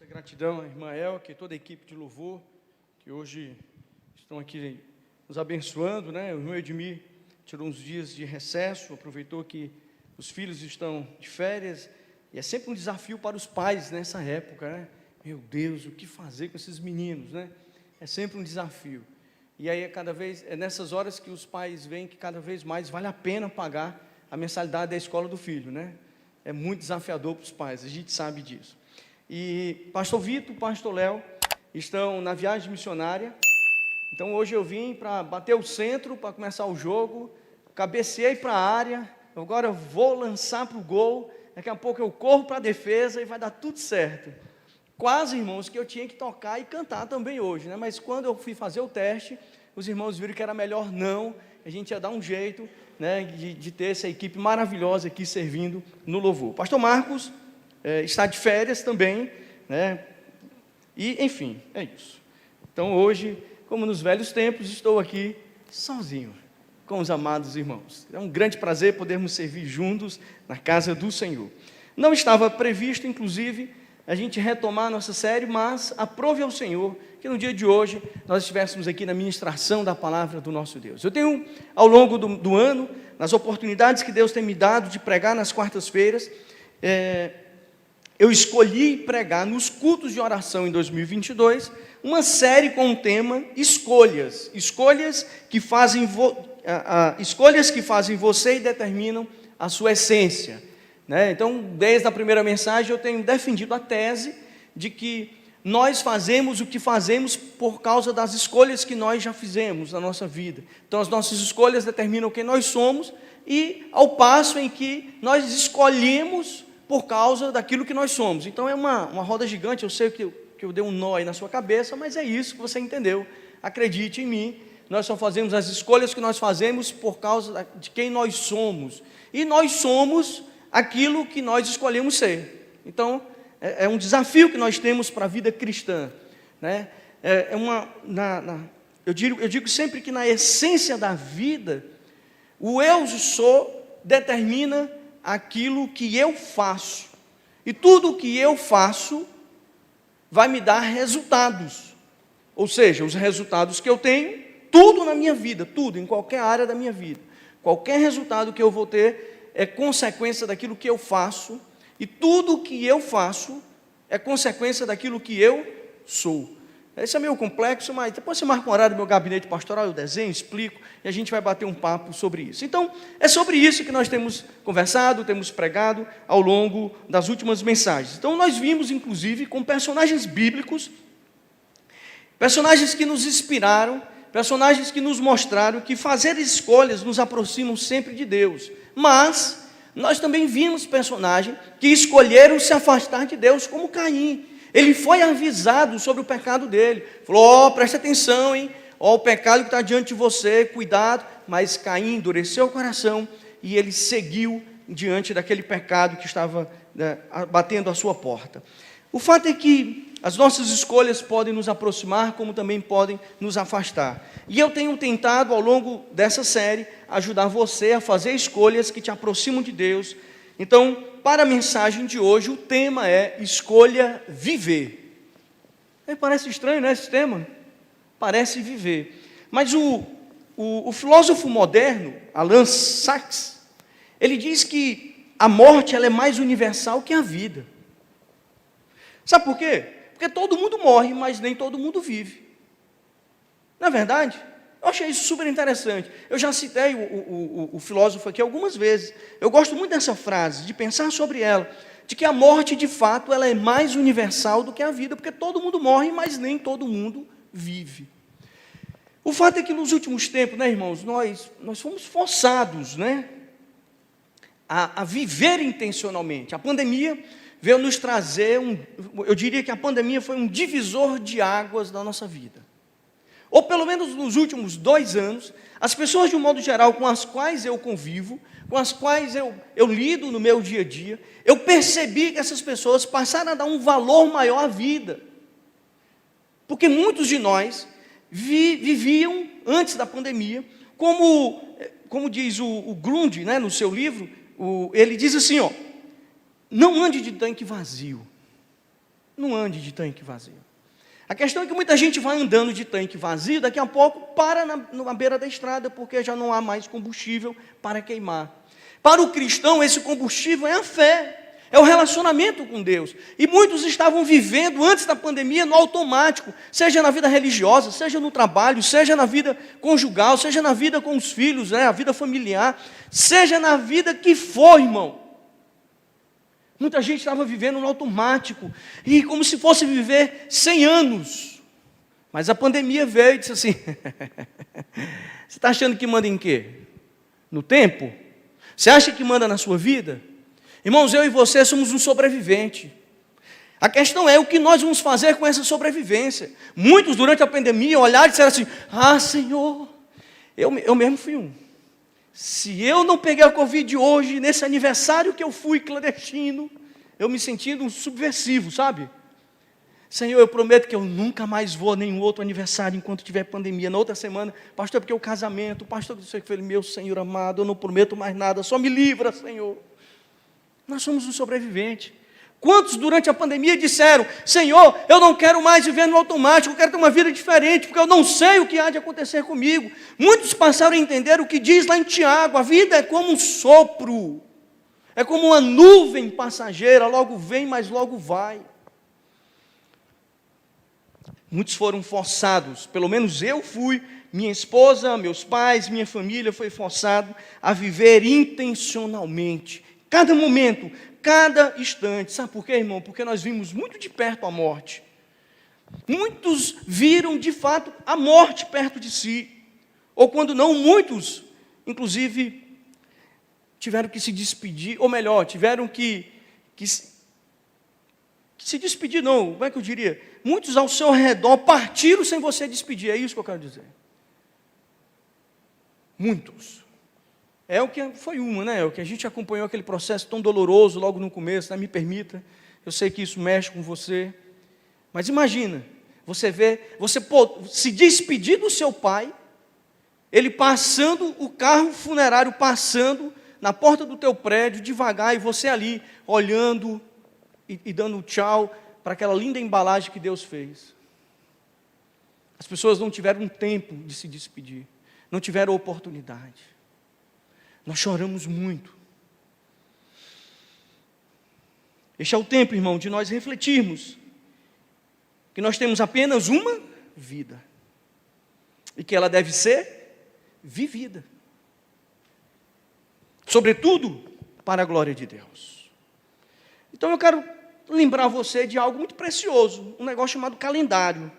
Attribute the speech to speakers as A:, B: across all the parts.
A: Nossa gratidão à irmã Elke e toda a equipe de louvor, que hoje estão aqui nos abençoando, né? O irmão Edmir tirou uns dias de recesso, aproveitou que os filhos estão de férias, e é sempre um desafio para os pais nessa época, né? Meu Deus, o que fazer com esses meninos, né? É sempre um desafio. E aí, é nessas horas que os pais veem que cada vez mais vale a pena pagar a mensalidade da escola do filho, né? É muito desafiador para os pais, a gente sabe disso. E pastor Vitor, pastor Léo estão na viagem missionária. Então hoje eu vim para bater o centro, para começar o jogo, cabeceei para a área, agora eu vou lançar para o gol, daqui a pouco eu corro para a defesa e vai dar tudo certo. Quase, irmãos, que eu tinha que tocar e cantar também hoje, né? Mas quando eu fui fazer o teste, os irmãos viram que era melhor não, a gente ia dar um jeito, né, de ter essa equipe maravilhosa aqui servindo no louvor. Pastor Marcos está de férias também, né? E, enfim, é isso. Então, hoje, como nos velhos tempos, estou aqui sozinho, com os amados irmãos. É um grande prazer podermos servir juntos na casa do Senhor. Não estava previsto, inclusive, a gente retomar a nossa série, mas aprove ao Senhor que no dia de hoje nós estivéssemos aqui na ministração da palavra do nosso Deus. Eu tenho, ao longo do ano, nas oportunidades que Deus tem me dado de pregar nas quartas-feiras, eu escolhi pregar nos cultos de oração em 2022, uma série com o tema escolhas que fazem você e determinam a sua essência, né? Então, desde a primeira mensagem eu tenho defendido a tese de que nós fazemos o que fazemos por causa das escolhas que nós já fizemos na nossa vida. Então as nossas escolhas determinam quem nós somos, e ao passo em que nós escolhemos por causa daquilo que nós somos. Então é uma roda gigante. Eu sei que eu dei um nó aí na sua cabeça, mas é isso que você entendeu. Acredite em mim, nós só fazemos as escolhas que nós fazemos por causa de quem nós somos, e nós somos aquilo que nós escolhemos ser. Então é um desafio que nós temos para a vida cristã, né? Eu digo sempre que na essência da vida, o eu sou determina aquilo que eu faço, e tudo o que eu faço vai me dar resultados, ou seja, os resultados que eu tenho, tudo na minha vida, tudo, em qualquer área da minha vida, qualquer resultado que eu vou ter é consequência daquilo que eu faço, e tudo o que eu faço é consequência daquilo que eu sou. Esse é meio complexo, mas depois você marca um horário no meu gabinete pastoral, eu desenho, explico, e a gente vai bater um papo sobre isso. Então, é sobre isso que nós temos conversado, temos pregado ao longo das últimas mensagens. Então, nós vimos, inclusive, com personagens bíblicos, personagens que nos inspiraram, personagens que nos mostraram que fazer escolhas nos aproximam sempre de Deus. Mas nós também vimos personagens que escolheram se afastar de Deus, como Caim. Ele foi avisado sobre o pecado dele, falou: preste atenção, hein? O pecado que está diante de você, cuidado. Mas Caim endureceu o coração e ele seguiu diante daquele pecado que estava batendo à sua porta. O fato é que as nossas escolhas podem nos aproximar, como também podem nos afastar. E eu tenho tentado, ao longo dessa série, ajudar você a fazer escolhas que te aproximam de Deus. Então, para a mensagem de hoje, o tema é escolha viver. Parece estranho, né, esse tema? Parece viver. Mas o filósofo moderno, Alan Sachs, ele diz que a morte ela é mais universal que a vida. Sabe por quê? Porque todo mundo morre, mas nem todo mundo vive. Não é verdade? Eu achei isso super interessante. Eu já citei o filósofo aqui algumas vezes. Eu gosto muito dessa frase, de pensar sobre ela, de que a morte, de fato, ela é mais universal do que a vida, porque todo mundo morre, mas nem todo mundo vive. O fato é que nos últimos tempos, né, irmãos, nós fomos forçados, né, a viver intencionalmente. A pandemia veio nos trazer eu diria que a pandemia foi um divisor de águas da nossa vida. Ou pelo menos nos últimos 2 anos, as pessoas de um modo geral com as quais eu convivo, com as quais eu lido no meu dia a dia, eu percebi que essas pessoas passaram a dar um valor maior à vida. Porque muitos de nós viviam, antes da pandemia, como diz o Grundy, né, no seu livro, ele diz assim, não ande de tanque vazio. Não ande de tanque vazio. A questão é que muita gente vai andando de tanque vazio, daqui a pouco para na beira da estrada, porque já não há mais combustível para queimar. Para o cristão, esse combustível é a fé, é o relacionamento com Deus. E muitos estavam vivendo, antes da pandemia, no automático, seja na vida religiosa, seja no trabalho, seja na vida conjugal, seja na vida com os filhos, a vida familiar, seja na vida que for, irmão. Muita gente estava vivendo no automático, e como se fosse viver 100 anos. Mas a pandemia veio e disse assim, você está achando que manda em quê? No tempo? Você acha que manda na sua vida? Irmãos, eu e você somos um sobrevivente. A questão é o que nós vamos fazer com essa sobrevivência. Muitos, durante a pandemia, olharam e disseram assim, Senhor, eu mesmo fui um. Se eu não peguei a Covid hoje, nesse aniversário que eu fui clandestino, eu me sentindo um subversivo, sabe? Senhor, eu prometo que eu nunca mais vou a nenhum outro aniversário enquanto tiver pandemia. Na outra semana, pastor, porque o casamento, pastor, eu falei, meu Senhor amado, eu não prometo mais nada, só me livra, Senhor. Nós somos um sobrevivente. Quantos durante a pandemia disseram, Senhor, eu não quero mais viver no automático, eu quero ter uma vida diferente, porque eu não sei o que há de acontecer comigo. Muitos passaram a entender o que diz lá em Tiago, a vida é como um sopro, é como uma nuvem passageira, logo vem, mas logo vai. Muitos foram forçados, pelo menos eu fui, minha esposa, meus pais, minha família foi forçado a viver intencionalmente, cada momento, cada instante. Sabe por quê, irmão? Porque nós vimos muito de perto a morte. Muitos viram, de fato, a morte perto de si. Ou quando não, muitos, inclusive, tiveram que se despedir, ou melhor, tiveram que se despedir, não, como é que eu diria? Muitos ao seu redor partiram sem você despedir, é isso que eu quero dizer. Muitos. É o que foi o que a gente acompanhou aquele processo tão doloroso logo no começo, né? Me permita, eu sei que isso mexe com você, mas imagina, você se despedir do seu pai, ele passando, o carro funerário passando na porta do teu prédio, devagar, e você ali, olhando e dando tchau para aquela linda embalagem que Deus fez. As pessoas não tiveram tempo de se despedir, não tiveram oportunidade. Nós choramos muito. Este é o tempo, irmão, de nós refletirmos que nós temos apenas uma vida e que ela deve ser vivida, sobretudo para a glória de Deus. Então eu quero lembrar você de algo muito precioso, um negócio chamado calendário.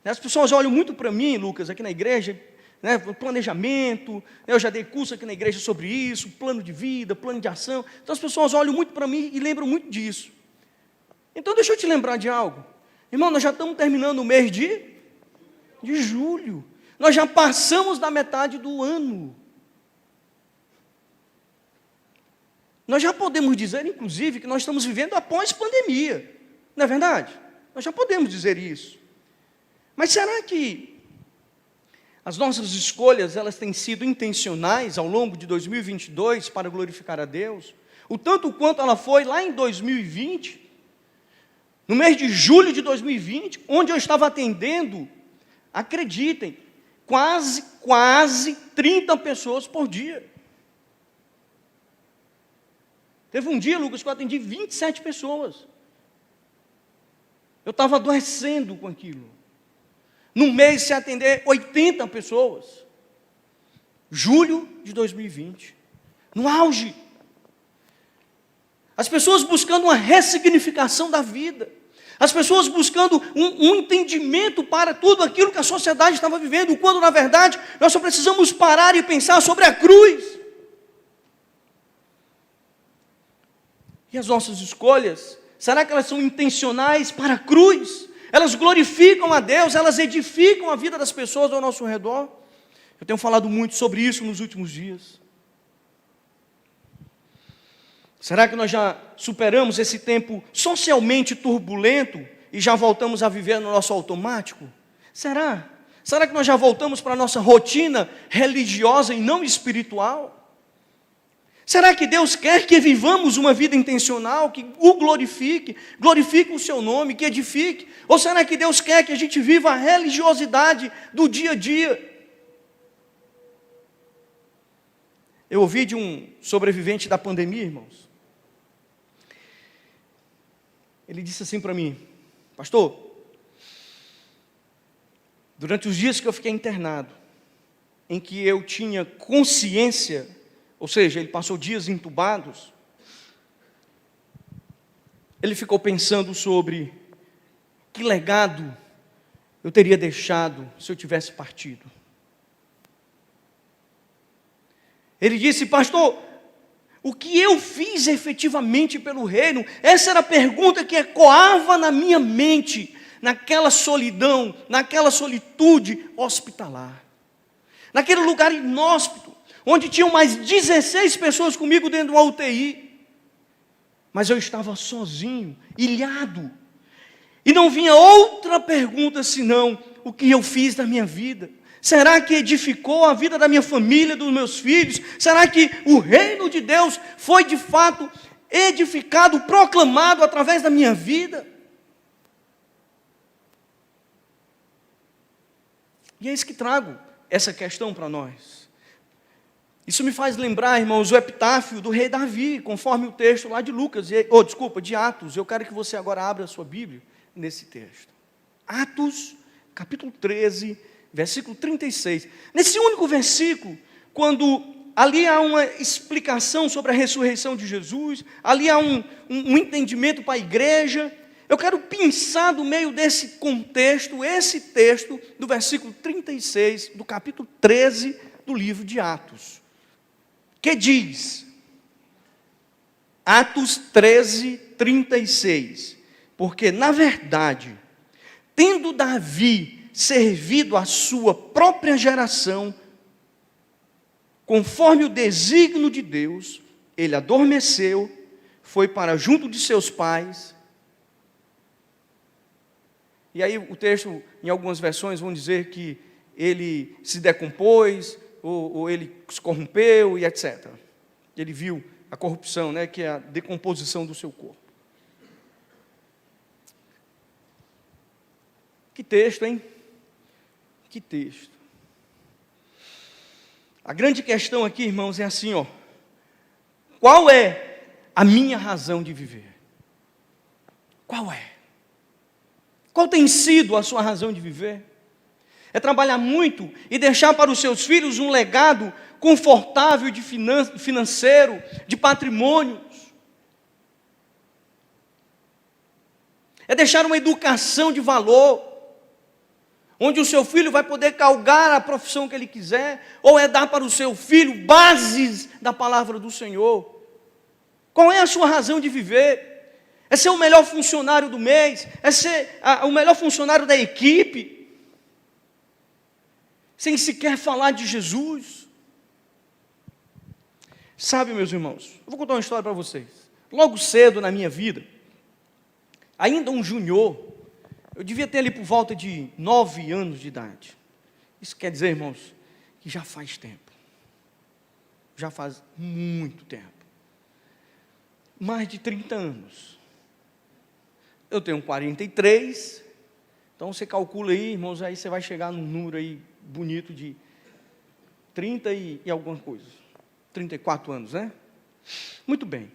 A: As pessoas olham muito para mim, Lucas, aqui na igreja, planejamento, eu já dei curso aqui na igreja sobre isso, plano de vida, plano de ação. Então as pessoas olham muito para mim e lembram muito disso. Então deixa eu te lembrar de algo. Irmão, nós já estamos terminando o mês de julho. Nós já passamos da metade do ano. Nós já podemos dizer, inclusive, que nós estamos vivendo após pandemia. Não é verdade? Nós já podemos dizer isso. Mas será que as nossas escolhas, elas têm sido intencionais ao longo de 2022 para glorificar a Deus? O tanto quanto ela foi lá em 2020, no mês de julho de 2020, onde eu estava atendendo, acreditem, quase 30 pessoas por dia. Teve um dia, Lucas, que eu atendi 27 pessoas. Eu estava adoecendo com aquilo. Num mês, se atender 80 pessoas. Julho de 2020. No auge. As pessoas buscando uma ressignificação da vida. As pessoas buscando um entendimento para tudo aquilo que a sociedade estava vivendo, quando, na verdade, nós só precisamos parar e pensar sobre a cruz. E as nossas escolhas, será que elas são intencionais para a cruz? Elas glorificam a Deus, elas edificam a vida das pessoas ao nosso redor? Eu tenho falado muito sobre isso nos últimos dias. Será que nós já superamos esse tempo socialmente turbulento e já voltamos a viver no nosso automático? Será? Será que nós já voltamos para a nossa rotina religiosa e não espiritual? Será que Deus quer que vivamos uma vida intencional, que o glorifique o seu nome, que edifique? Ou será que Deus quer que a gente viva a religiosidade do dia a dia? Eu ouvi de um sobrevivente da pandemia, irmãos. Ele disse assim para mim: pastor, durante os dias que eu fiquei internado, em que eu tinha consciência, ou seja, ele passou dias entubados, ele ficou pensando sobre que legado eu teria deixado se eu tivesse partido. Ele disse: pastor, o que eu fiz efetivamente pelo reino? Essa era a pergunta que ecoava na minha mente, naquela solidão, naquela solitude hospitalar, naquele lugar inóspito, onde tinham mais 16 pessoas comigo dentro de uma UTI, mas eu estava sozinho, ilhado, e não vinha outra pergunta senão: o que eu fiz da minha vida? Será que edificou a vida da minha família, dos meus filhos? Será que o reino de Deus foi de fato edificado, proclamado através da minha vida? E é isso que trago essa questão para nós. Isso me faz lembrar, irmãos, o epitáfio do rei Davi, conforme o texto lá de Lucas, de Atos. Eu quero que você agora abra a sua Bíblia nesse texto. Atos, capítulo 13, versículo 36. Nesse único versículo, quando ali há uma explicação sobre a ressurreição de Jesus, ali há um entendimento para a igreja, eu quero pensar do meio desse contexto, esse texto do versículo 36, do capítulo 13 do livro de Atos, que diz, Atos 13, 36, porque na verdade, tendo Davi servido a sua própria geração, conforme o desígnio de Deus, ele adormeceu, foi para junto de seus pais. E aí o texto, em algumas versões, vão dizer que ele se decompôs, ou ele se corrompeu, e etc. Ele viu a corrupção, né, que é a decomposição do seu corpo. Que texto, hein? Que texto. A grande questão aqui, irmãos, é assim, ó. Qual é a minha razão de viver? Qual é? Qual tem sido a sua razão de viver? É trabalhar muito e deixar para os seus filhos um legado confortável de financeiro, de patrimônios? É deixar uma educação de valor, onde o seu filho vai poder galgar a profissão que ele quiser, ou é dar para o seu filho bases da palavra do Senhor? Qual é a sua razão de viver? É ser o melhor funcionário do mês? É ser o melhor funcionário da equipe? Sem sequer falar de Jesus? Sabe, meus irmãos, eu vou contar uma história para vocês. Logo cedo na minha vida, ainda um junior, eu devia ter ali por volta de 9 anos de idade. Isso quer dizer, irmãos, que já faz tempo. Já faz muito tempo. Mais de 30 anos. Eu tenho 43, então você calcula aí, irmãos, aí você vai chegar num número aí bonito de 30 e alguma coisa. 34 anos, né? Muito bem.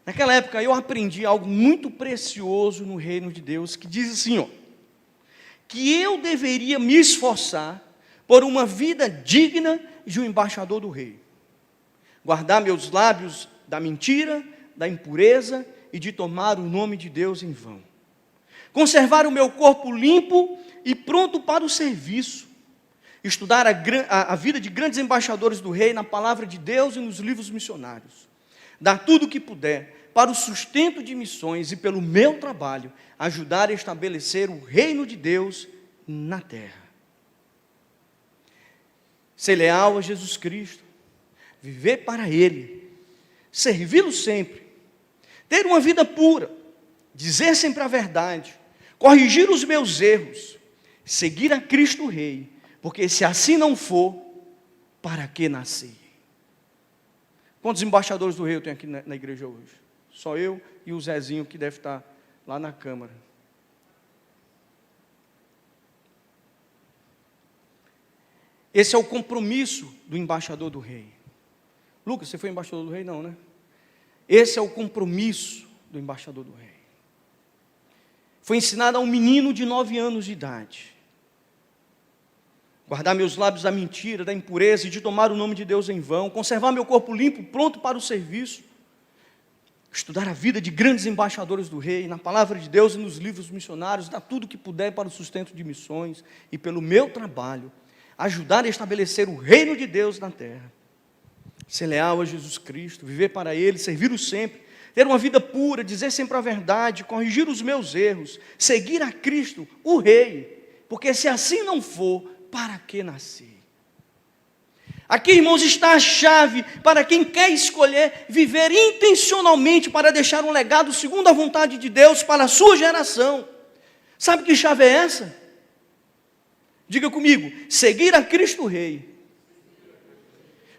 A: Naquela época eu aprendi algo muito precioso no reino de Deus, que diz assim, ó, que eu deveria me esforçar por uma vida digna de um embaixador do rei. Guardar meus lábios da mentira, da impureza e de tomar o nome de Deus em vão. Conservar o meu corpo limpo e pronto para o serviço. Estudar a vida de grandes embaixadores do rei na palavra de Deus e nos livros missionários. Dar tudo o que puder para o sustento de missões e pelo meu trabalho, ajudar a estabelecer o reino de Deus na terra. Ser leal a Jesus Cristo, viver para Ele, servi-lo sempre, ter uma vida pura, dizer sempre a verdade, corrigir os meus erros, seguir a Cristo Rei, porque se assim não for, para que nascer? Quantos embaixadores do rei eu tenho aqui na igreja hoje? Só eu e o Zezinho, que deve estar lá na Câmara. Esse é o compromisso do embaixador do rei. Lucas, você foi embaixador do rei? Não, né? Esse é o compromisso do embaixador do rei. Foi ensinado a um menino de 9 anos de idade. Guardar meus lábios da mentira, da impureza e de tomar o nome de Deus em vão. Conservar meu corpo limpo, pronto para o serviço. Estudar a vida de grandes embaixadores do rei, na palavra de Deus e nos livros missionários, dar tudo o que puder para o sustento de missões e pelo meu trabalho, ajudar a estabelecer o reino de Deus na terra. Ser leal a Jesus Cristo, viver para Ele, servi-lo sempre, ter uma vida pura, dizer sempre a verdade, corrigir os meus erros, seguir a Cristo, o Rei, porque se assim não for, para que nasci? Aqui, irmãos, está a chave para quem quer escolher viver intencionalmente para deixar um legado segundo a vontade de Deus para a sua geração. Sabe que chave é essa? Diga comigo, seguir a Cristo Rei.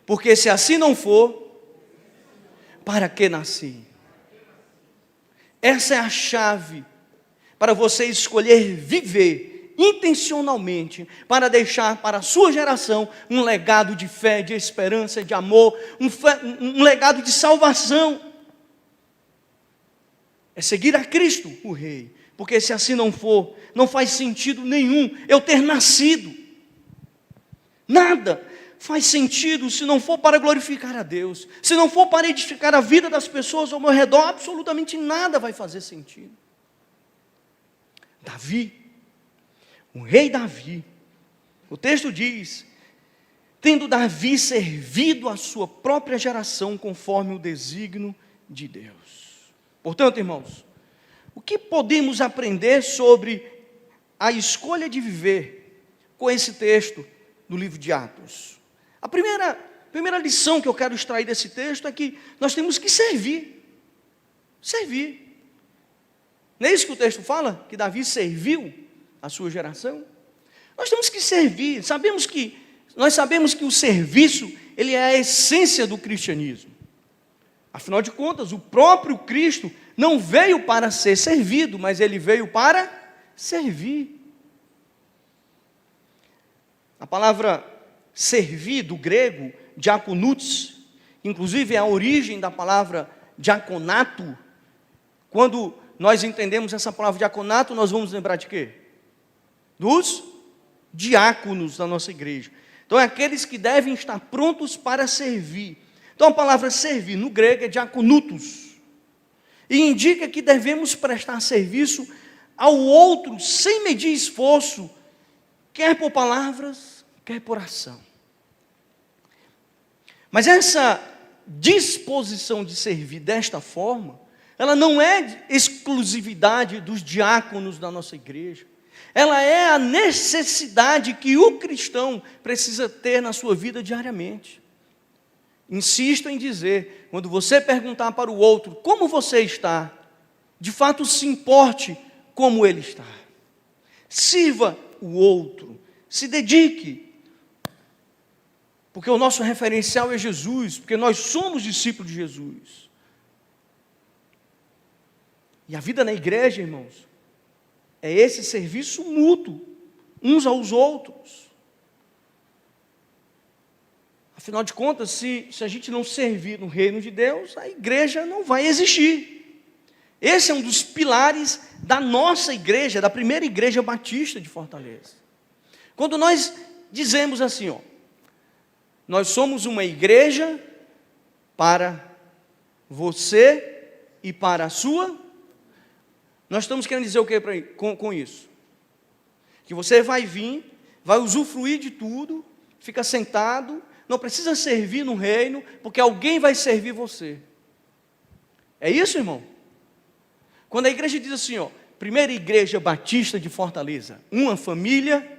A: Porque se assim não for, para que nasci? Essa é a chave para você escolher viver intencionalmente, para deixar para a sua geração um legado de fé, de esperança, de amor, um legado de salvação. É seguir a Cristo, o Rei. Porque se assim não for, não faz sentido nenhum eu ter nascido. Nada faz sentido se não for para glorificar a Deus, se não for para edificar a vida das pessoas ao meu redor, absolutamente nada vai fazer sentido. Davi, o rei Davi, o texto diz, tendo Davi servido a sua própria geração conforme o desígnio de Deus. Portanto, irmãos, o que podemos aprender sobre a escolha de viver com esse texto do livro de Atos? A primeira lição que eu quero extrair desse texto é que nós temos que servir. Servir. Não é isso que o texto fala? Que Davi serviu a sua geração? Nós temos que servir. Nós sabemos que o serviço, ele é a essência do cristianismo. Afinal de contas, o próprio Cristo não veio para ser servido, mas ele veio para servir. A palavra servir, do grego, diakonuts, inclusive é a origem da palavra diaconato. Quando nós entendemos essa palavra diaconato, nós vamos lembrar de quê? Dos diáconos da nossa igreja. Então, é aqueles que devem estar prontos para servir. Então, a palavra servir, no grego, é diakonutos. E indica que devemos prestar serviço ao outro, sem medir esforço, quer por palavras, quer por ação. Mas essa disposição de servir desta forma, ela não é exclusividade dos diáconos da nossa igreja. Ela é a necessidade que o cristão precisa ter na sua vida diariamente. Insisto em dizer, quando você perguntar para o outro como você está, de fato se importe como ele está. Sirva o outro, se dedique. Porque o nosso referencial é Jesus, porque nós somos discípulos de Jesus. E a vida na igreja, irmãos, é esse serviço mútuo, uns aos outros. Afinal de contas, se a gente não servir no reino de Deus, a igreja não vai existir. Esse é um dos pilares da nossa igreja, da primeira igreja batista de Fortaleza. Quando nós dizemos assim, nós somos uma igreja para você e para a sua. Nós estamos querendo dizer o que com isso? Que você vai vir, vai usufruir de tudo, fica sentado, não precisa servir no reino, porque alguém vai servir você. É isso, irmão? Quando a igreja diz assim, primeira igreja batista de Fortaleza, uma família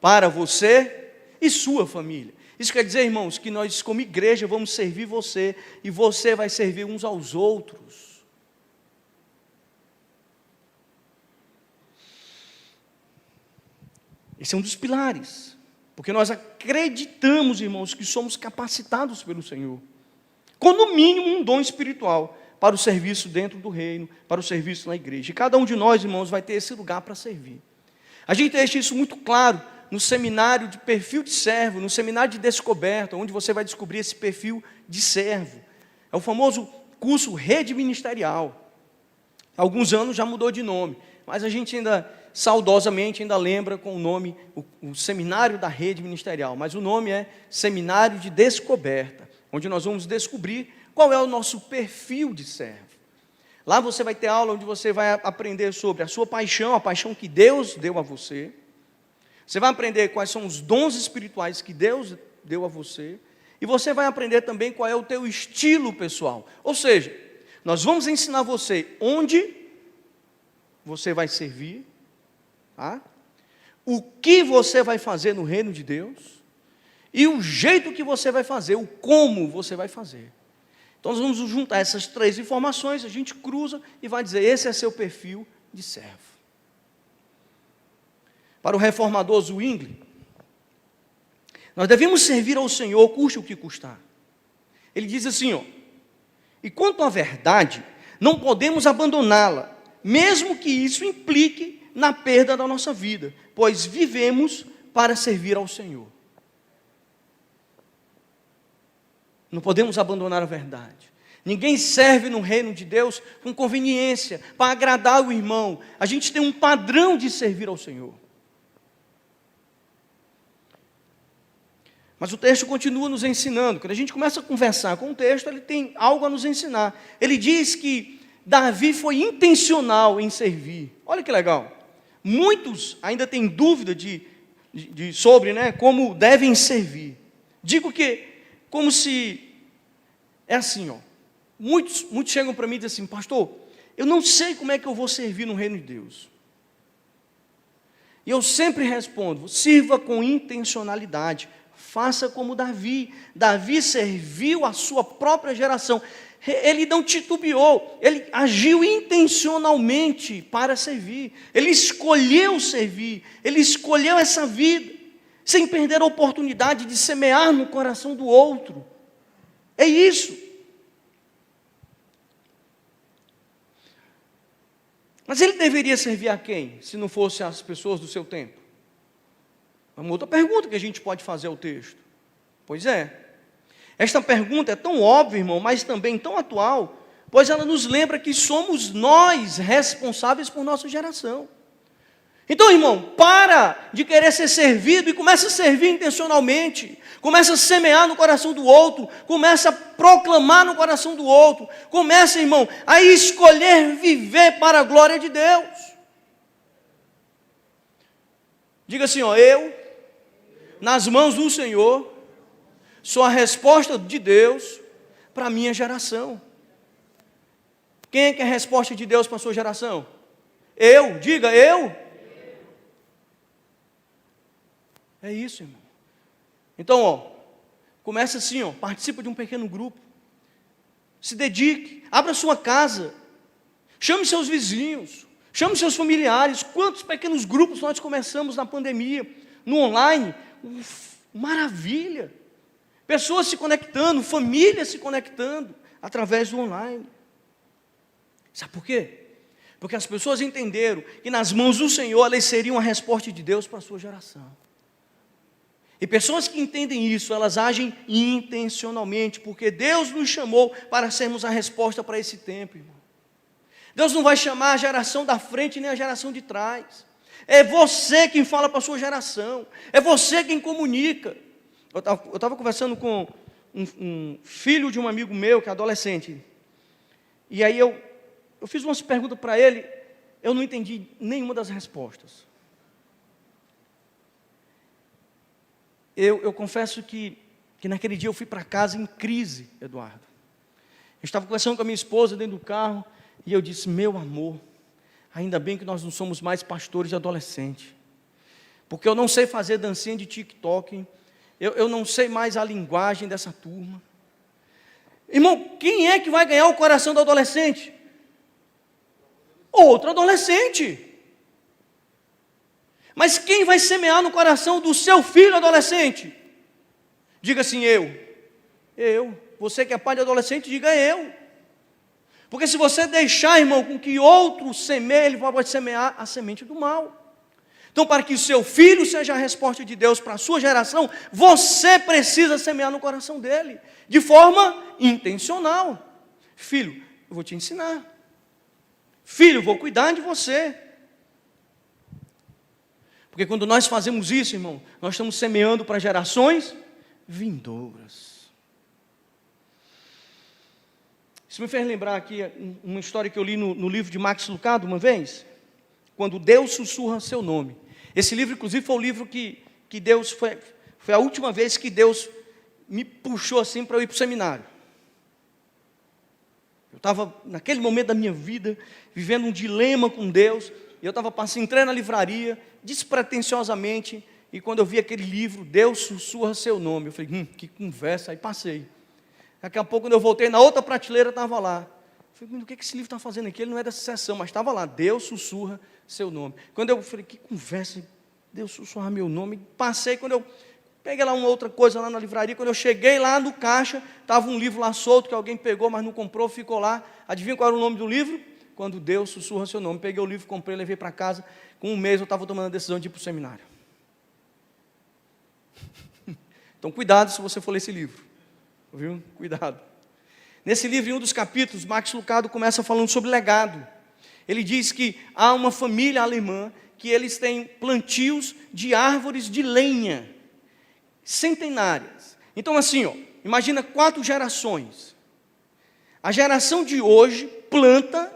A: para você e sua família. Isso quer dizer, irmãos, que nós como igreja vamos servir você e você vai servir uns aos outros. Esse é um dos pilares, porque nós acreditamos, irmãos, que somos capacitados pelo Senhor. com no mínimo um dom espiritual para o serviço dentro do reino, para o serviço na igreja. E cada um de nós, irmãos, vai ter esse lugar para servir. A gente deixa isso muito claro no seminário de perfil de servo, no seminário de descoberta, onde você vai descobrir esse perfil de servo. É o famoso curso Rede Ministerial. Há alguns anos já mudou de nome, mas a gente ainda, saudosamente, ainda lembra com o nome, o Seminário da Rede Ministerial, mas o nome é Seminário de Descoberta, onde nós vamos descobrir qual é o nosso perfil de servo. Lá você vai ter aula onde você vai aprender sobre a sua paixão, a paixão que Deus deu a você. Você vai aprender quais são os dons espirituais que Deus deu a você. E você vai aprender também qual é o teu estilo pessoal. Ou seja, nós vamos ensinar você onde você vai servir, tá? O que você vai fazer no reino de Deus e o jeito que você vai fazer, o como você vai fazer. Então nós vamos juntar essas três informações, a gente cruza e vai dizer, esse é seu perfil de servo. Para o reformador Zwingli, nós devemos servir ao Senhor, custe o que custar. Ele diz assim, e quanto à verdade, não podemos abandoná-la, mesmo que isso implique na perda da nossa vida, pois vivemos para servir ao Senhor. Não podemos abandonar a verdade. Ninguém serve no reino de Deus com conveniência, para agradar o irmão. A gente tem um padrão de servir ao Senhor. Mas o texto continua nos ensinando. Quando a gente começa a conversar com o texto, ele tem algo a nos ensinar. Ele diz que Davi foi intencional em servir. Olha que legal. Muitos ainda têm dúvida sobre como devem servir. Digo que, como se, é assim, muitos chegam para mim e dizem assim, pastor, eu não sei como é que eu vou servir no reino de Deus. E eu sempre respondo, sirva com intencionalidade. Faça como Davi. Davi serviu a sua própria geração. Ele não titubeou, ele agiu intencionalmente para servir. Ele escolheu servir, ele escolheu essa vida, sem perder a oportunidade de semear no coração do outro. É isso. Mas ele deveria servir a quem, se não fosse as pessoas do seu tempo? Uma outra pergunta que a gente pode fazer ao texto. Pois é. Esta pergunta é tão óbvia, irmão, mas também tão atual, pois ela nos lembra que somos nós responsáveis por nossa geração. Então, irmão, para de querer ser servido e começa a servir intencionalmente. Começa a semear no coração do outro, começa a proclamar no coração do outro. Começa, irmão, a escolher viver para a glória de Deus. Diga assim, eu nas mãos do Senhor, sou a resposta de Deus para a minha geração. Quem é que é a resposta de Deus para a sua geração? Eu, diga eu. É isso, irmão. Então, começa assim, participa de um pequeno grupo. Se dedique, abra sua casa. Chame seus vizinhos, chame seus familiares. Quantos pequenos grupos nós começamos na pandemia, no online? Maravilha! Pessoas se conectando, famílias se conectando através do online. Sabe por quê? Porque as pessoas entenderam que nas mãos do Senhor elas seriam a resposta de Deus para a sua geração. E pessoas que entendem isso, elas agem intencionalmente, porque Deus nos chamou para sermos a resposta para esse tempo, irmão. Deus não vai chamar a geração da frente nem a geração de trás. É você quem fala para a sua geração. É você quem comunica. Eu estava conversando com um filho de um amigo meu, que é adolescente. E aí eu fiz umas perguntas para ele. Eu não entendi nenhuma das respostas. Eu confesso que naquele dia eu fui para casa em crise, Eduardo. Eu estava conversando com a minha esposa dentro do carro. E eu disse, meu amor, ainda bem que nós não somos mais pastores de adolescente, porque eu não sei fazer dancinha de TikTok, eu não sei mais a linguagem dessa turma. Irmão, quem é que vai ganhar o coração do adolescente? Outro adolescente. Mas quem vai semear no coração do seu filho adolescente? Diga assim, eu. Você que é pai de adolescente, diga eu. Porque se você deixar, irmão, com que outro semeie, ele pode semear a semente do mal. Então, para que o seu filho seja a resposta de Deus para a sua geração, você precisa semear no coração dele, de forma intencional. Filho, eu vou te ensinar. Filho, eu vou cuidar de você. Porque quando nós fazemos isso, irmão, nós estamos semeando para gerações vindouras. Isso me fez lembrar aqui uma história que eu li no livro de Max Lucado uma vez, quando Deus sussurra seu nome. Esse livro, inclusive, foi o livro que Deus, foi a última vez que Deus me puxou assim para eu ir para o seminário. Eu estava, naquele momento da minha vida, vivendo um dilema com Deus, e eu estava passando, entrei na livraria, despretensiosamente, e quando eu vi aquele livro, Deus sussurra seu nome, eu falei, que conversa, aí passei. Daqui a pouco, quando eu voltei na outra prateleira, estava lá. Eu falei, o que esse livro está fazendo aqui? Ele não é dessa sessão, mas estava lá, Deus sussurra seu nome. Quando eu falei, que conversa, Deus sussurra meu nome, passei, quando eu peguei lá uma outra coisa lá na livraria, quando eu cheguei lá no caixa, estava um livro lá solto, que alguém pegou, mas não comprou, ficou lá. Adivinha qual era o nome do livro? Quando Deus sussurra seu nome. Peguei o livro, comprei, levei para casa. Com um mês eu estava tomando a decisão de ir para o seminário. Então cuidado se você for ler esse livro. Viu? Cuidado. Nesse livro, em um dos capítulos, Max Lucado começa falando sobre legado. Ele diz que há uma família alemã que eles têm plantios de árvores de lenha, centenárias. Então assim, imagina 4 gerações. A geração de hoje planta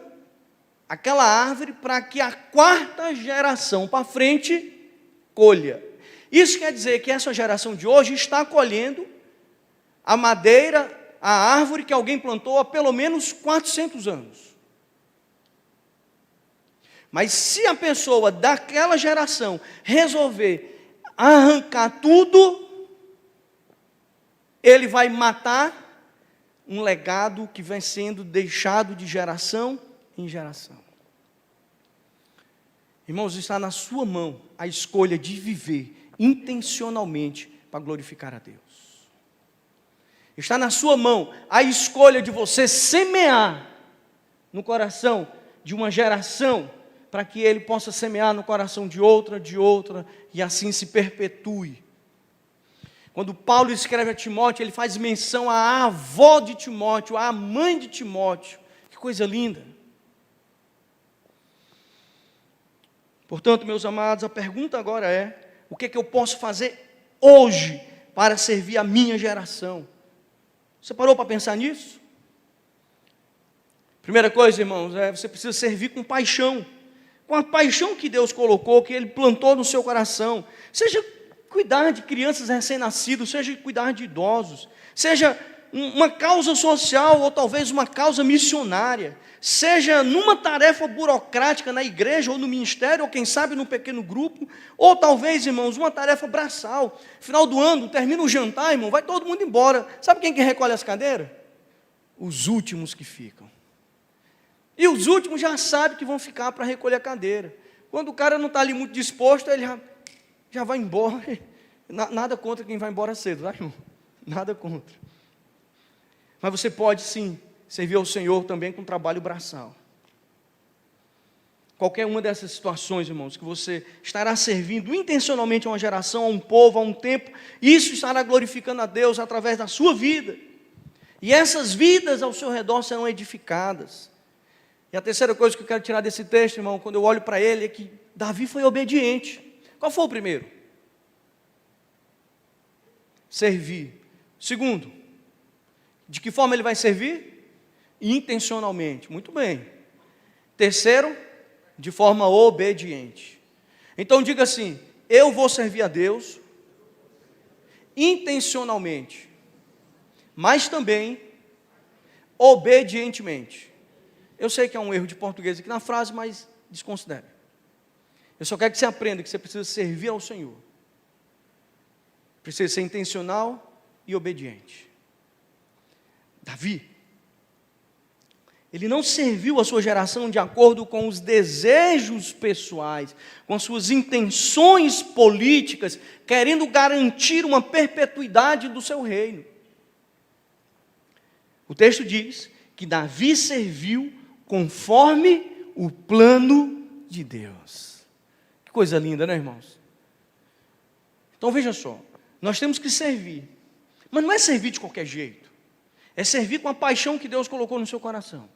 A: aquela árvore para que a 4ª geração para frente colha. Isso quer dizer que essa geração de hoje está colhendo a madeira, a árvore que alguém plantou há pelo menos 400 anos. Mas se a pessoa daquela geração resolver arrancar tudo, ele vai matar um legado que vem sendo deixado de geração em geração. Irmãos, está na sua mão a escolha de viver intencionalmente para glorificar a Deus. Está na sua mão a escolha de você semear no coração de uma geração, para que ele possa semear no coração de outra, e assim se perpetue. Quando Paulo escreve a Timóteo, ele faz menção à avó de Timóteo, à mãe de Timóteo. Que coisa linda. Portanto, meus amados, a pergunta agora é, o que eu posso fazer hoje para servir a minha geração? Você parou para pensar nisso? Primeira coisa, irmãos, você precisa servir com paixão. Com a paixão que Deus colocou, que Ele plantou no seu coração. Seja cuidar de crianças recém-nascidas, seja cuidar de idosos, seja uma causa social ou talvez uma causa missionária, seja numa tarefa burocrática na igreja ou no ministério, ou quem sabe num pequeno grupo, ou talvez, irmãos, uma tarefa braçal. Final do ano, termina o jantar, irmão, vai todo mundo embora. Sabe quem que recolhe as cadeiras? Os últimos que ficam. E os últimos já sabem que vão ficar para recolher a cadeira. Quando o cara não está ali muito disposto, ele já vai embora. Nada contra quem vai embora cedo, tá, irmão? Nada contra. Mas você pode sim servir ao Senhor também com trabalho braçal. Qualquer uma dessas situações, irmãos, que você estará servindo intencionalmente a uma geração, a um povo, a um tempo, isso estará glorificando a Deus através da sua vida. E essas vidas ao seu redor serão edificadas. E a terceira coisa que eu quero tirar desse texto, irmão, quando eu olho para ele, é que Davi foi obediente. Qual foi o primeiro? Servir. Segundo, de que forma ele vai servir? Intencionalmente. Muito bem. Terceiro, de forma obediente. Então diga assim, eu vou servir a Deus intencionalmente, mas também obedientemente. Eu sei que é um erro de português aqui na frase, mas desconsidere. Eu só quero que você aprenda que você precisa servir ao Senhor. Precisa ser intencional e obediente. Davi, ele não serviu a sua geração de acordo com os desejos pessoais, com as suas intenções políticas, querendo garantir uma perpetuidade do seu reino. O texto diz que Davi serviu conforme o plano de Deus. Que coisa linda, né, irmãos? Então veja só, nós temos que servir, mas não é servir de qualquer jeito, é servir com a paixão que Deus colocou no seu coração.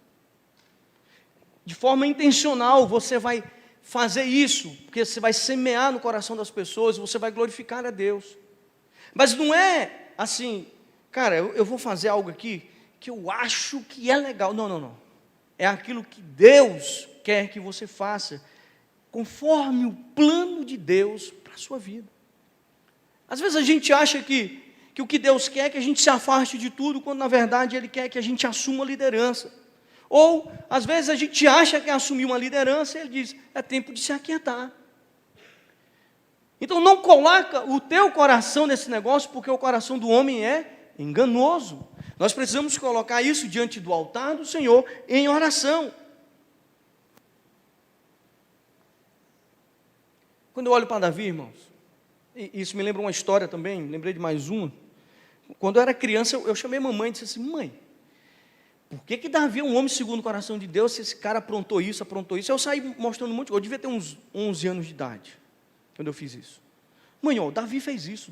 A: De forma intencional você vai fazer isso, porque você vai semear no coração das pessoas, você vai glorificar a Deus. Mas não é assim, cara, eu vou fazer algo aqui que eu acho que é legal. Não. É aquilo que Deus quer que você faça, conforme o plano de Deus para a sua vida. Às vezes a gente acha que o que Deus quer é que a gente se afaste de tudo, quando na verdade Ele quer que a gente assuma a liderança. Ou, às vezes a gente acha que assumir uma liderança, Ele diz, é tempo de se aquietar. Então não coloca o teu coração nesse negócio, porque o coração do homem é enganoso. Nós precisamos colocar isso diante do altar do Senhor em oração. Quando eu olho para Davi, irmãos, e isso me lembra uma história também, lembrei de mais uma. Quando eu era criança, eu chamei a mamãe e disse assim, mãe, por que Davi é um homem segundo o coração de Deus, se esse cara aprontou isso? Eu saí mostrando muito, eu devia ter uns 11 anos de idade, quando eu fiz isso. Mãe, ó, Davi fez isso.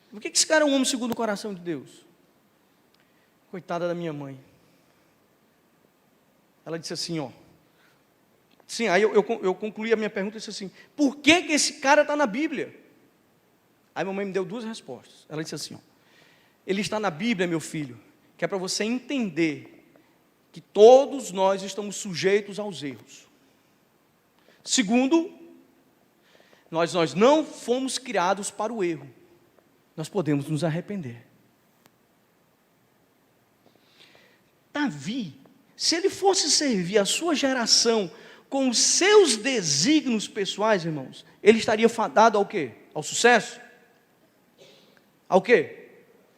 A: Por que esse cara é um homem segundo o coração de Deus? Coitada da minha mãe. Ela disse assim, ó. Sim, aí eu concluí a minha pergunta e disse assim, por que esse cara está na Bíblia? Aí minha mãe me deu duas respostas. Ela disse assim, ó, ele está na Bíblia, meu filho, que é para você entender que todos nós estamos sujeitos aos erros. Segundo, nós não fomos criados para o erro. Nós podemos nos arrepender. Davi, se ele fosse servir a sua geração com os seus desígnios pessoais, irmãos, ele estaria fadado ao quê? Ao sucesso? Ao quê?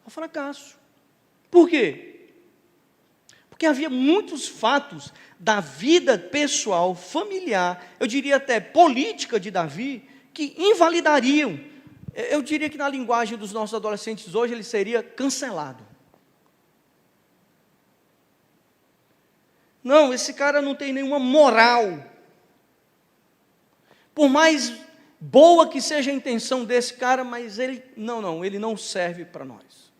A: Ao fracasso. Por quê? Porque havia muitos fatos da vida pessoal, familiar, eu diria até política de Davi, que invalidariam. Eu diria que na linguagem dos nossos adolescentes hoje, ele seria cancelado. Não, esse cara não tem nenhuma moral. Por mais boa que seja a intenção desse cara, mas ele não serve para nós.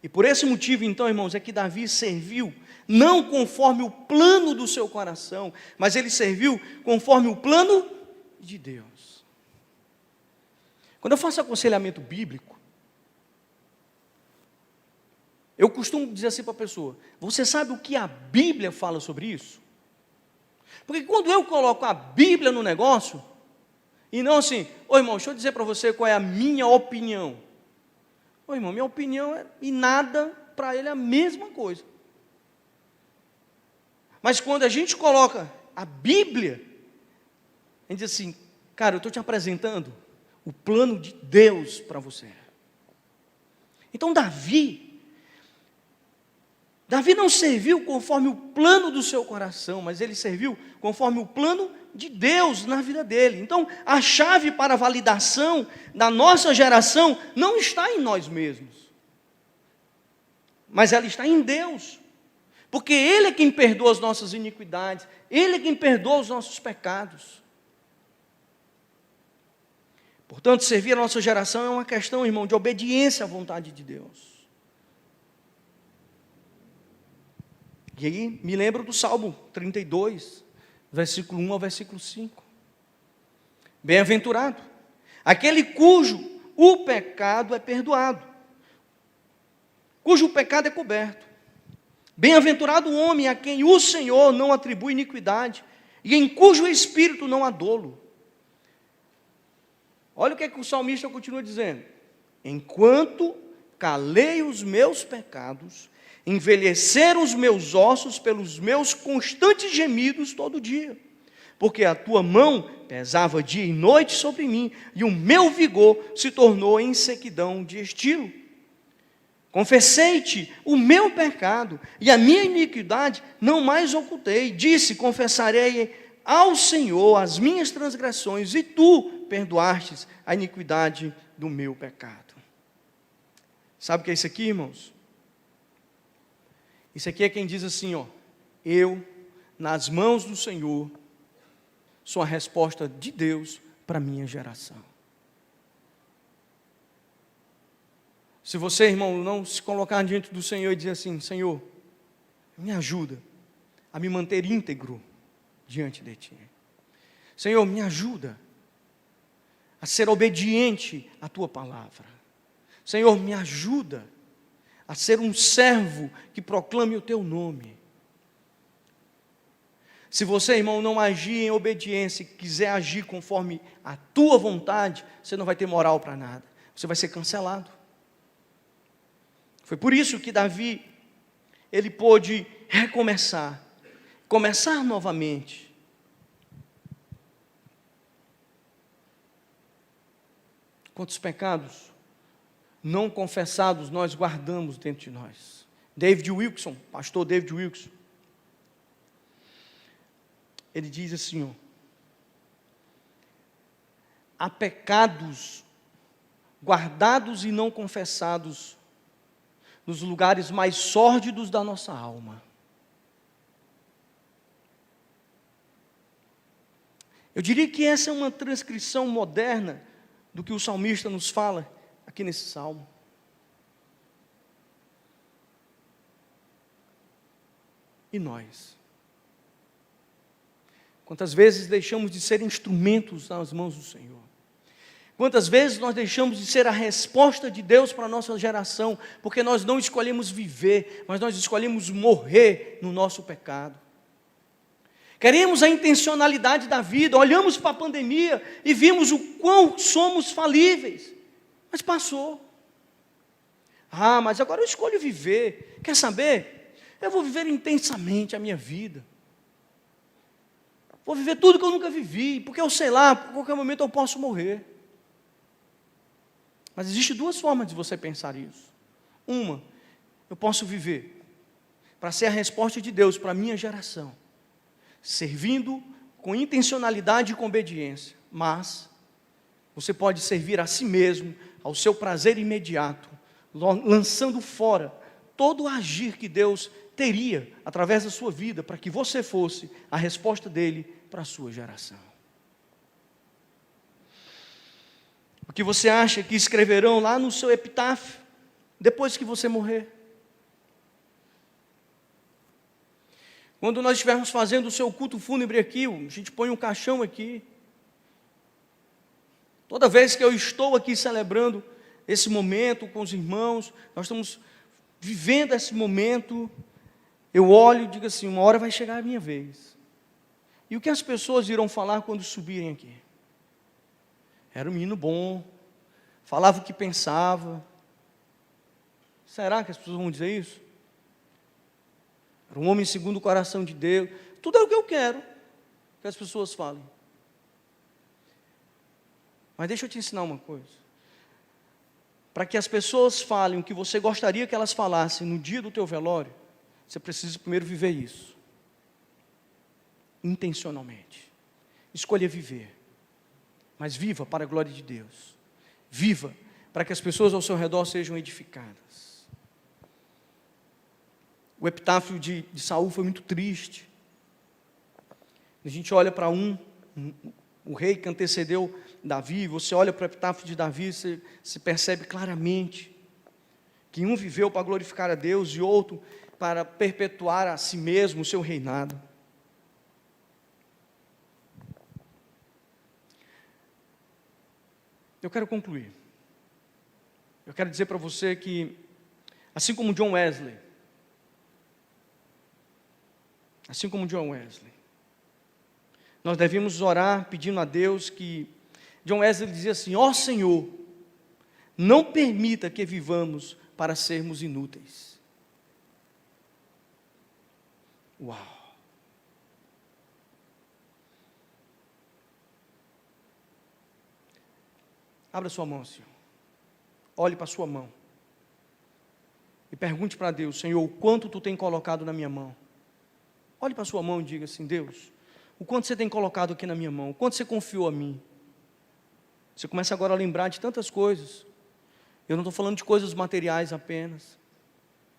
A: E por esse motivo, então, irmãos, é que Davi serviu, não conforme o plano do seu coração, mas ele serviu conforme o plano de Deus. Quando eu faço aconselhamento bíblico, eu costumo dizer assim para a pessoa, você sabe o que a Bíblia fala sobre isso? Porque quando eu coloco a Bíblia no negócio, e não assim, ô irmão, deixa eu dizer para você qual é a minha opinião. Ô irmão, minha opinião é, e nada para ele é a mesma coisa. Mas quando a gente coloca a Bíblia, a gente diz assim, cara, eu estou te apresentando o plano de Deus para você. Então Davi não serviu conforme o plano do seu coração, mas ele serviu conforme o plano de Deus na vida dele. Então, a chave para a validação da nossa geração não está em nós mesmos, mas ela está em Deus, porque Ele é quem perdoa as nossas iniquidades, Ele é quem perdoa os nossos pecados. Portanto, servir a nossa geração é uma questão, irmão, de obediência à vontade de Deus. E aí, me lembro do Salmo 32, versículo 1 ao versículo 5. Bem-aventurado aquele cujo o pecado é perdoado, cujo pecado é coberto. Bem-aventurado o homem a quem o Senhor não atribui iniquidade, e em cujo espírito não há dolo. Olha o que o salmista continua dizendo. Enquanto calei os meus pecados, envelheceram os meus ossos pelos meus constantes gemidos todo dia, porque a tua mão pesava dia e noite sobre mim, e o meu vigor se tornou em sequidão de estio. Confessei-te o meu pecado, e a minha iniquidade não mais ocultei. Disse, confessarei ao Senhor as minhas transgressões, e tu perdoastes a iniquidade do meu pecado. Sabe o que é isso aqui, irmãos? Isso aqui é quem diz assim, ó: eu, nas mãos do Senhor, sou a resposta de Deus para a minha geração. Se você, irmão, não se colocar diante do Senhor e dizer assim: Senhor, me ajuda a me manter íntegro diante de Ti. Senhor, me ajuda a ser obediente à Tua palavra. Senhor, me ajuda a ser um servo que proclame o Teu nome. Se você, irmão, não agir em obediência e quiser agir conforme a tua vontade, você não vai ter moral para nada. Você vai ser cancelado. Foi por isso que Davi, ele pôde recomeçar, começar novamente. Quantos pecados não confessados nós guardamos dentro de nós? David Wilkerson, pastor David Wilkerson, ele diz assim, ó: há pecados guardados e não confessados nos lugares mais sórdidos da nossa alma. Eu diria que essa é uma transcrição moderna do que o salmista nos fala aqui nesse salmo. E nós? Quantas vezes deixamos de ser instrumentos nas mãos do Senhor? Quantas vezes nós deixamos de ser a resposta de Deus para a nossa geração, porque nós não escolhemos viver, mas nós escolhemos morrer no nosso pecado. Queremos a intencionalidade da vida, olhamos para a pandemia e vimos o quão somos falíveis, mas passou. Mas agora eu escolho viver. Quer saber? Eu vou viver intensamente a minha vida. Vou viver tudo que eu nunca vivi, porque eu sei lá, por qualquer momento eu posso morrer. Mas existe duas formas de você pensar isso. Uma, eu posso viver para ser a resposta de Deus para a minha geração, servindo com intencionalidade e com obediência. Mas você pode servir a si mesmo, ao seu prazer imediato, lançando fora todo o agir que Deus teria através da sua vida, para que você fosse a resposta dele para a sua geração. O que você acha que escreverão lá no seu epitáfio, depois que você morrer? Quando nós estivermos fazendo o seu culto fúnebre aqui, a gente põe um caixão aqui. Toda vez que eu estou aqui celebrando esse momento com os irmãos, nós estamos vivendo esse momento, eu olho e digo assim: uma hora vai chegar a minha vez. E o que as pessoas irão falar quando subirem aqui? Era um menino bom, falava o que pensava. Será que as pessoas vão dizer isso? Era um homem segundo o coração de Deus. Tudo é o que eu quero que as pessoas falem. Mas deixa eu te ensinar uma coisa. Para que as pessoas falem o que você gostaria que elas falassem no dia do teu velório, você precisa primeiro viver isso. Intencionalmente. Escolha viver. Mas viva para a glória de Deus. Viva para que as pessoas ao seu redor sejam edificadas. O epitáfio de Saul foi muito triste. A gente olha para o rei que antecedeu Davi, você olha para o epitáfio de Davi, você percebe claramente que um viveu para glorificar a Deus e outro para perpetuar a si mesmo o seu reinado. Eu quero concluir. Eu quero dizer para você que, assim como John Wesley, nós devemos orar pedindo a Deus que, John Wesley dizia assim: ó Senhor, não permita que vivamos para sermos inúteis. Uau! Abra sua mão, Senhor. Olhe para a sua mão. E pergunte para Deus: Senhor, o quanto Tu tem colocado na minha mão? Olhe para a sua mão e diga assim: Deus, o quanto Você tem colocado aqui na minha mão? O quanto Você confiou a mim? Você começa agora a lembrar de tantas coisas. Eu não estou falando de coisas materiais apenas.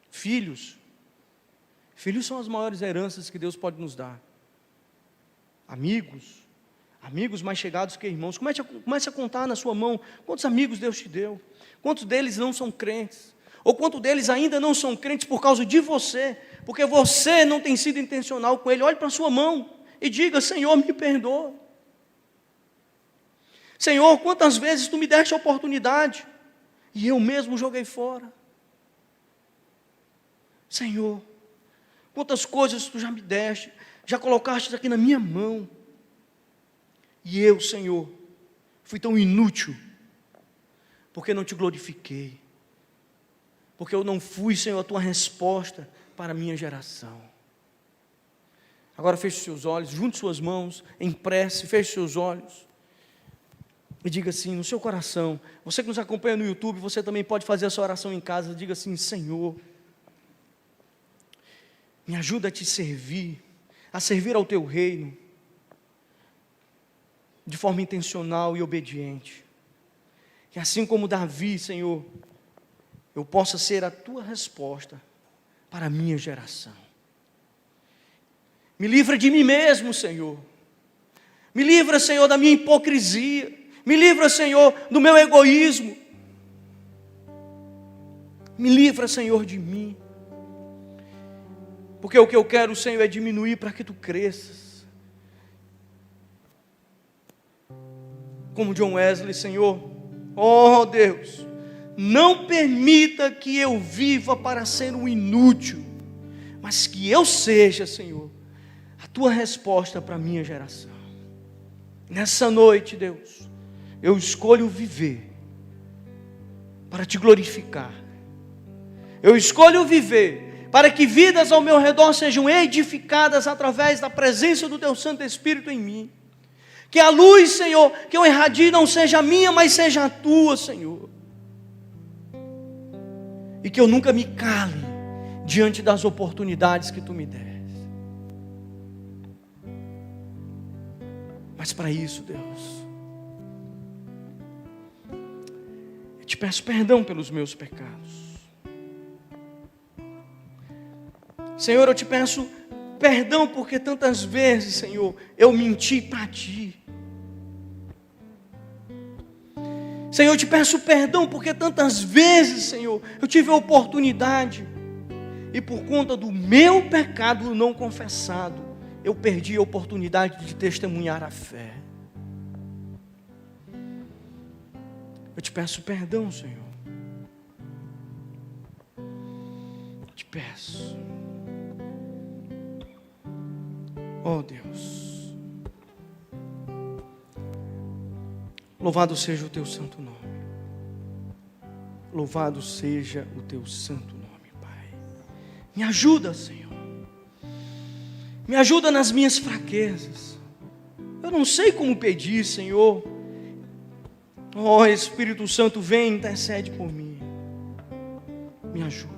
A: Filhos. Filhos são as maiores heranças que Deus pode nos dar. Amigos. Amigos mais chegados que irmãos. Comece a contar na sua mão quantos amigos Deus te deu. Quantos deles não são crentes. Ou quantos deles ainda não são crentes por causa de você. Porque você não tem sido intencional com ele. Olhe para a sua mão e diga: Senhor, me perdoa. Senhor, quantas vezes tu me deste a oportunidade e eu mesmo joguei fora. Senhor, quantas coisas tu já me deste, já colocaste aqui na minha mão. E eu, Senhor, fui tão inútil, porque não te glorifiquei. Porque eu não fui, Senhor, a tua resposta para a minha geração. Agora feche os seus olhos, junte suas mãos, em prece, feche os seus olhos. E diga assim, no seu coração, você que nos acompanha no YouTube, você também pode fazer essa oração em casa. Diga assim: Senhor, me ajuda a te servir, a servir ao teu reino, de forma intencional e obediente. E assim como Davi, Senhor, eu possa ser a tua resposta para a minha geração. Me livra de mim mesmo, Senhor. Me livra, Senhor, da minha hipocrisia. Me livra, Senhor, do meu egoísmo. Me livra, Senhor, de mim. Porque o que eu quero, Senhor, é diminuir para que tu cresças. Como John Wesley, Senhor, oh Deus, não permita que eu viva para ser um inútil, mas que eu seja, Senhor, a tua resposta para a minha geração. Nessa noite, Deus, eu escolho viver para te glorificar. Eu escolho viver para que vidas ao meu redor sejam edificadas através da presença do teu Santo Espírito em mim. Que a luz, Senhor, que eu irradie não seja a minha, mas seja a tua, Senhor. E que eu nunca me cale diante das oportunidades que tu me des. Mas para isso, Deus, eu te peço perdão pelos meus pecados. Senhor, eu te peço perdão porque tantas vezes, Senhor, eu menti para ti. Senhor, eu te peço perdão porque tantas vezes, Senhor, eu tive a oportunidade e por conta do meu pecado não confessado, eu perdi a oportunidade de testemunhar a fé. Eu te peço perdão, Senhor. Eu te peço. Oh Deus, louvado seja o teu santo nome. Louvado seja o teu santo nome, Pai. Me ajuda, Senhor. Me ajuda nas minhas fraquezas. Eu não sei como pedir, Senhor. Oh Espírito Santo, vem, intercede por mim. Me ajuda.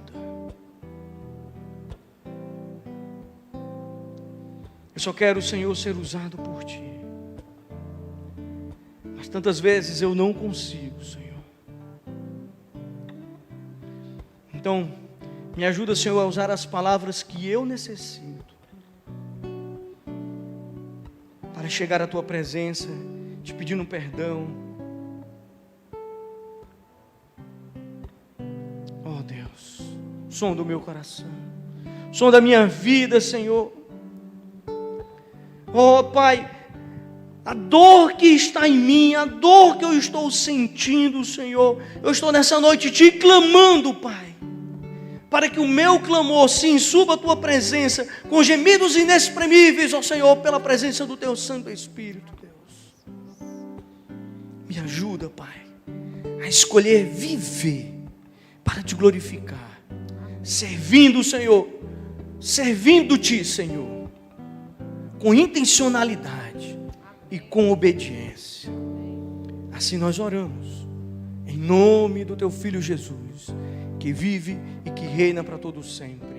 A: Eu só quero, Senhor, ser usado por Ti. Mas tantas vezes eu não consigo, Senhor. Então, me ajuda, Senhor, a usar as palavras que eu necessito para chegar à Tua presença, te pedindo perdão. Oh Deus, som do meu coração, som da minha vida, Senhor. Oh Pai, a dor que está em mim, a dor que eu estou sentindo, Senhor, eu estou nessa noite te clamando, Pai, para que o meu clamor sim suba a Tua presença, com gemidos inexprimíveis, ó Senhor, pela presença do Teu Santo Espírito, Deus. Me ajuda, Pai, a escolher viver para Te glorificar, servindo o Senhor, servindo-Te, Senhor, com intencionalidade e com obediência. Assim nós oramos, em nome do Teu Filho Jesus, que vive e que reina para todo sempre.